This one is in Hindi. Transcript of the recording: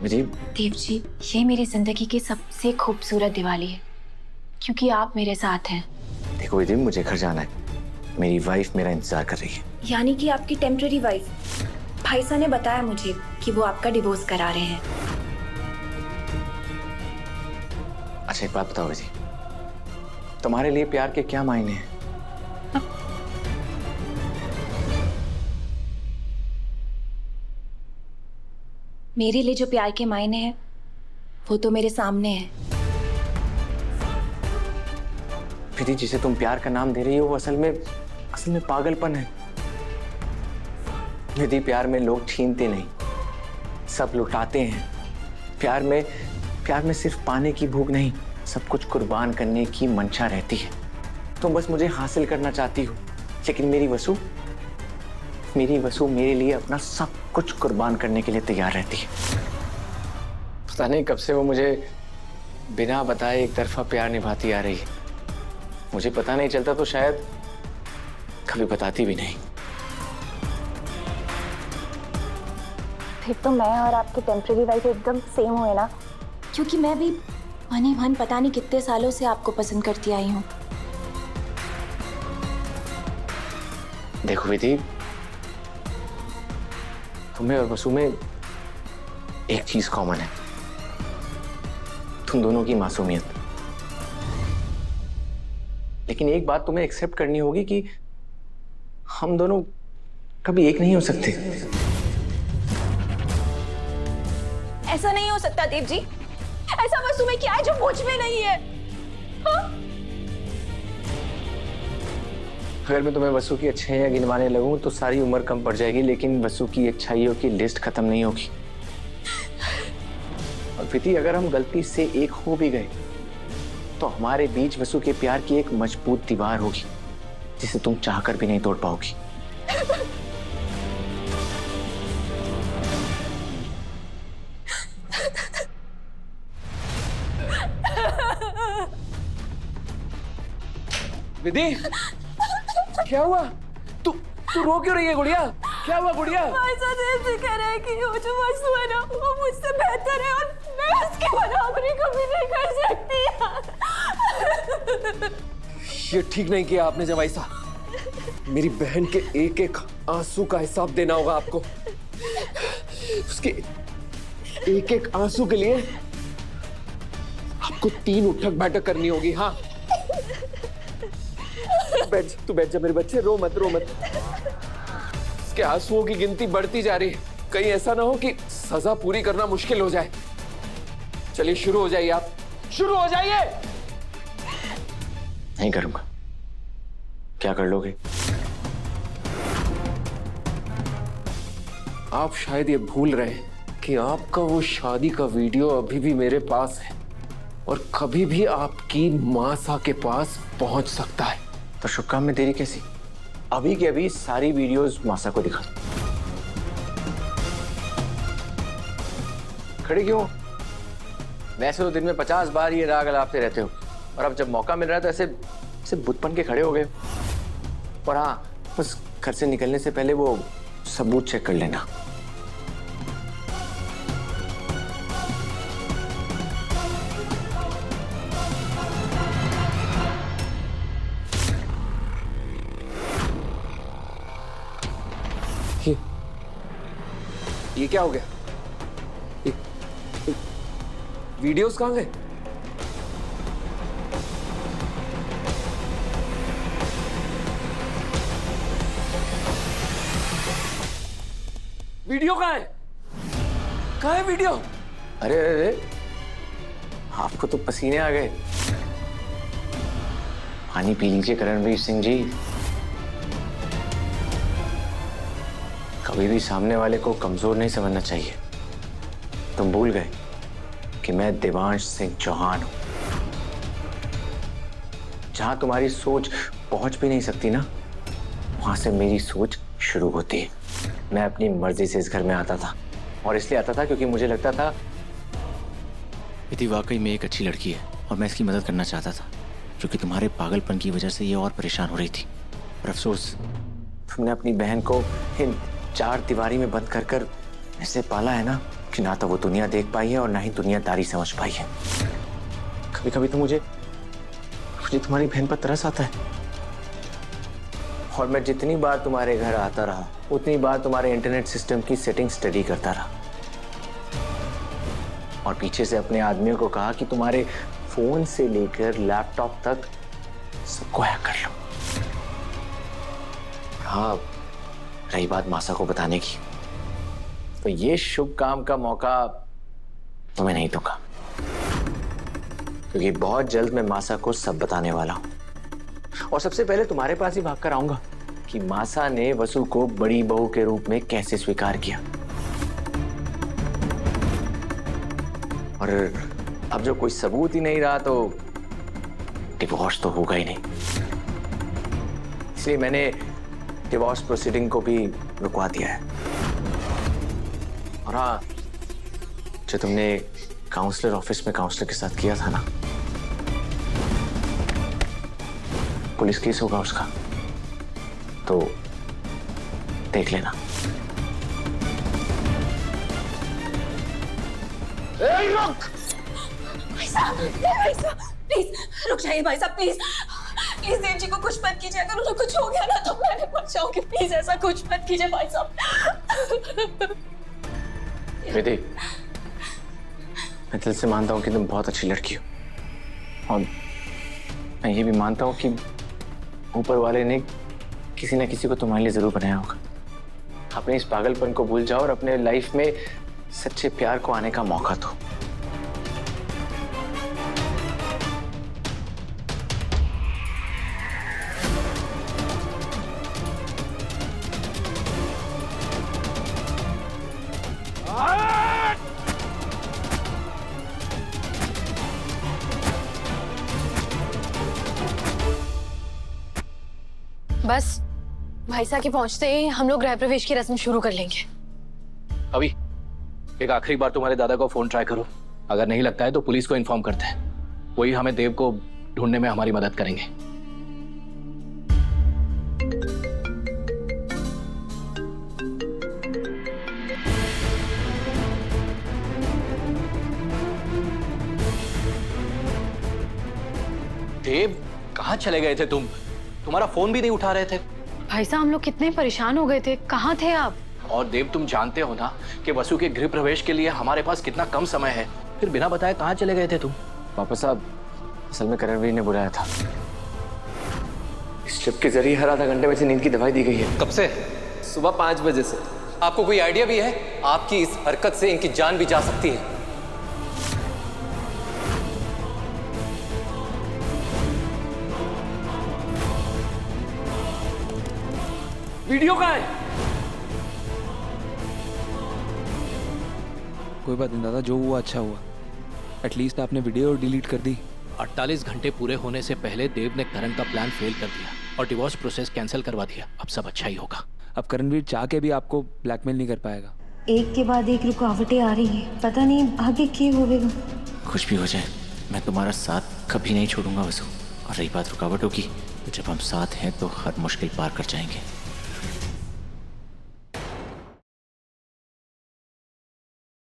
विधि, देव जी, ये मेरी जिंदगी की सबसे खूबसूरत दिवाली है क्योंकि आप मेरे साथ हैं। देखो विधि, मुझे घर जाना है। मेरी वाइफ मेरा इंतजार कर रही है। यानी कि आपकी टेम्पररी वाइफ? भाई साहब ने बताया मुझे कि वो आपका डिवोर्स करा रहे हैं। अच्छा एक बात बताओ विधि, तुम्हारे लिए प्यार के क्या मायने हैं? मेरे लिए जो प्यार के मायने हैं वो तो मेरे सामने है। विधि, जिसे तुम प्यार का नाम दे रही हो वो असल में पागलपन है। विधि, प्यार में लोग छीनते नहीं, सब लुटाते हैं। प्यार में सिर्फ पाने की भूख नहीं, सब कुछ कुर्बान करने की मंशा रहती है। तुम बस मुझे हासिल करना चाहती हो, लेकिन मेरी वसु मेरे लिए अपना सब कुछ कुर्बान करने के लिए तैयार रहती है। पता नहीं कब से वो मुझे बिना बताए एक तरफा प्यार निभाती आ रही है। मुझे पता नहीं चलता तो शायद कभी बताती भी नहीं। फिर तो मैं और आपकी टेम्पररी वाइफ एकदम सेम हुए ना, क्योंकि मैं भी मनी मन पता नहीं कितने सालों से आपको पसंद करती आई हूँ। देखो विधि, तुम्हें और वसु में एक चीज कॉमन है, तुम दोनों की मासूमियत। लेकिन एक बात तुम्हें एक्सेप्ट करनी होगी कि हम दोनों कभी एक नहीं हो सकते। ऐसा नहीं हो सकता देव जी। ऐसा वसु में क्या है जो मुझ में नहीं है? हाँ? अगर मैं तुम्हें वसु की अच्छाइयां गिनवाने लगूं तो सारी उम्र कम पड़ जाएगी, लेकिन वसु की अच्छाइयों की लिस्ट खत्म नहीं होगी। और विधि, अगर हम गलती से एक हो भी गए तो हमारे बीच वसु के प्यार की एक मजबूत दीवार होगी जिसे तुम चाहकर भी नहीं तोड़ पाओगी। विधि, क्या हुआ? तू रो क्यों रही है गुड़िया? क्या हुआ गुड़िया? ऐसा देव जी कह रहे हैं कि वो जो वसु है ना वो मुझसे बेहतर है और मैं उसके बराबरी कभी नहीं कर सकती। ये ठीक नहीं किया आपने जवाई साहब। मेरी बहन के एक एक आंसू का हिसाब देना होगा आपको। उसके एक एक आंसू के लिए आपको 3 उठक बैठक करनी होगी। हाँ, तू बैठ जा मेरे बच्चे, रो मत रो मत। इसके आंसुओं की गिनती बढ़ती जा रही है, कहीं ऐसा ना हो कि सजा पूरी करना मुश्किल हो जाए। चलिए शुरू हो जाइए, आप शुरू हो जाइए। नहीं करूंगा। क्या कर लोगे? आप शायद ये भूल रहे हैं कि आपका वो शादी का वीडियो अभी भी मेरे पास है और कभी भी आपकी मासा के पास पहुंच सकता है। तो शुभ काम में देरी कैसी? अभी के अभी सारी वीडियोस मासा को दिखा दो। खड़े क्यों? वैसे तो दिन में 50 बार ये राग अलापते रहते हो, और अब जब मौका मिल रहा है तो ऐसे बुतपन के खड़े हो गए। और हाँ, बस घर से निकलने से पहले वो सबूत चेक कर लेना। ये क्या हो गया? वीडियोस कहां गए? वीडियो कहां है? कहां है वीडियो? अरे अरे, आपको तो पसीने आ गए। पानी पी लीजिए करणवीर सिंह जी। कभी भी सामने वाले को कमजोर नहीं समझना चाहिए। तुम भूल गए कि मैं देवांश सिंह चौहान हूं। जहां तुम्हारी सोच पहुंच भी नहीं सकती ना, वहां से मेरी सोच शुरू होती है। मैं अपनी मर्जी से इस घर में आता था, और इसलिए आता था क्योंकि मुझे लगता था विधि वाकई में एक अच्छी लड़की है और मैं इसकी मदद करना चाहता था, क्योंकि तुम्हारे पागलपन की वजह से ये और परेशान हो रही थी। और अफसोस, तुमने अपनी बहन को इन 4 दीवारी में बंद कर ऐसे पाला है ना कि ना तो वो दुनिया देख पाई है और ना ही दुनियादारी समझ पाई है। कभी कभी तो मुझे तुम्हारी बहन पर तरस आता है। और मैं जितनी बार तुम्हारे घर आता रहा उतनी बार तुम्हारे इंटरनेट सिस्टम की सेटिंग स्टडी करता रहा और पीछे से अपने आदमियों को कहा कि तुम्हारे फोन से लेकर लैपटॉप तक सबको हैक कर लो। हाँ, रही बात मासा को बताने की, तो ये शुभ काम का मौका तुम्हें नहीं दूंगा, क्योंकि बहुत जल्द मैं मासा को सब बताने वाला हूं। और सबसे पहले तुम्हारे पास ही भागकर आऊंगा कि मासा ने वसु को बड़ी बहू के रूप में कैसे स्वीकार किया। और अब जो कोई सबूत ही नहीं रहा तो डिवोर्स तो होगा ही नहीं, इसलिए मैंने डिवोर्स प्रोसीडिंग को भी रुकवा दिया है। और हाँ, जो तुमने काउंसलर ऑफिस में काउंसलर के साथ किया था ना, पुलिस केस होगा उसका, तो देख लेना। भाई साहब, प्लीज रुक जाइए भाई साहब, प्लीज प्लीज देव जी को कुछ मत कीजिए। अगर उन्हें कुछ हो गया ना तो मैंने मर जाऊंगी। प्लीज ऐसा कुछ मत कीजिए भाई साहब। विधि, मैं दिल से मानता हूँ कि तुम बहुत अच्छी लड़की हो, और मैं ये भी मानता हूँ कि ऊपर वाले ने किसी न किसी को तुम्हारे लिए जरूर बनाया होगा। अपने इस पागलपन को भूल जाओ और अपने लाइफ में सच्चे प्यार को आने का मौका दो। बस भाई साहब के पहुंचते ही हम लोग गृह प्रवेश की रस्म शुरू कर लेंगे। अभी एक आखिरी बार तुम्हारे दादा को फोन ट्राई करो, अगर नहीं लगता है तो पुलिस को इन्फॉर्म करते हैं, वही हमें देव को ढूंढने में हमारी मदद करेंगे। देव, कहाँ चले गए थे तुम? तुम्हारा फोन भी नहीं उठा रहे थे। भाई साहब हम लोग कितने परेशान हो गए थे, कहाँ थे आप? और देव, तुम जानते हो ना कि वसु के गृह प्रवेश के लिए हमारे पास कितना कम समय है, फिर बिना बताए कहाँ चले गए थे तुम? पापा साहब, असल में करणवीर ने बुलाया था। इस ट्रिप के जरिए हर आधा घंटे में से नींद की दवाई दी गई है। कब से? सुबह 5 बजे से। आपको कोई आइडिया भी है? आपकी इस हरकत से इनकी जान भी जा सकती है। वीडियो कहाँ है? कोई बात नहीं दादा, जो हुआ अच्छा हुआ। एटलीस्ट आपने वीडियो डिलीट कर दी। 48 घंटे पूरे होने से पहले देव ने करण का प्लान फेल कर दिया और डिवोर्स प्रोसेस कैंसिल करवा दिया। अब सब अच्छा ही होगा। अब करणवीर चाह के भी आपको ब्लैकमेल नहीं कर पाएगा। एक के बाद एक रुकावटें आ रही हैं, पता नहीं आगे क्या होगा। कुछ भी हो जाए, मैं तुम्हारा साथ कभी नहीं छोड़ूंगा वसु। और रही बात रुकावटों की, तो जब हम साथ हैं तो हर मुश्किल पार कर जाएंगे।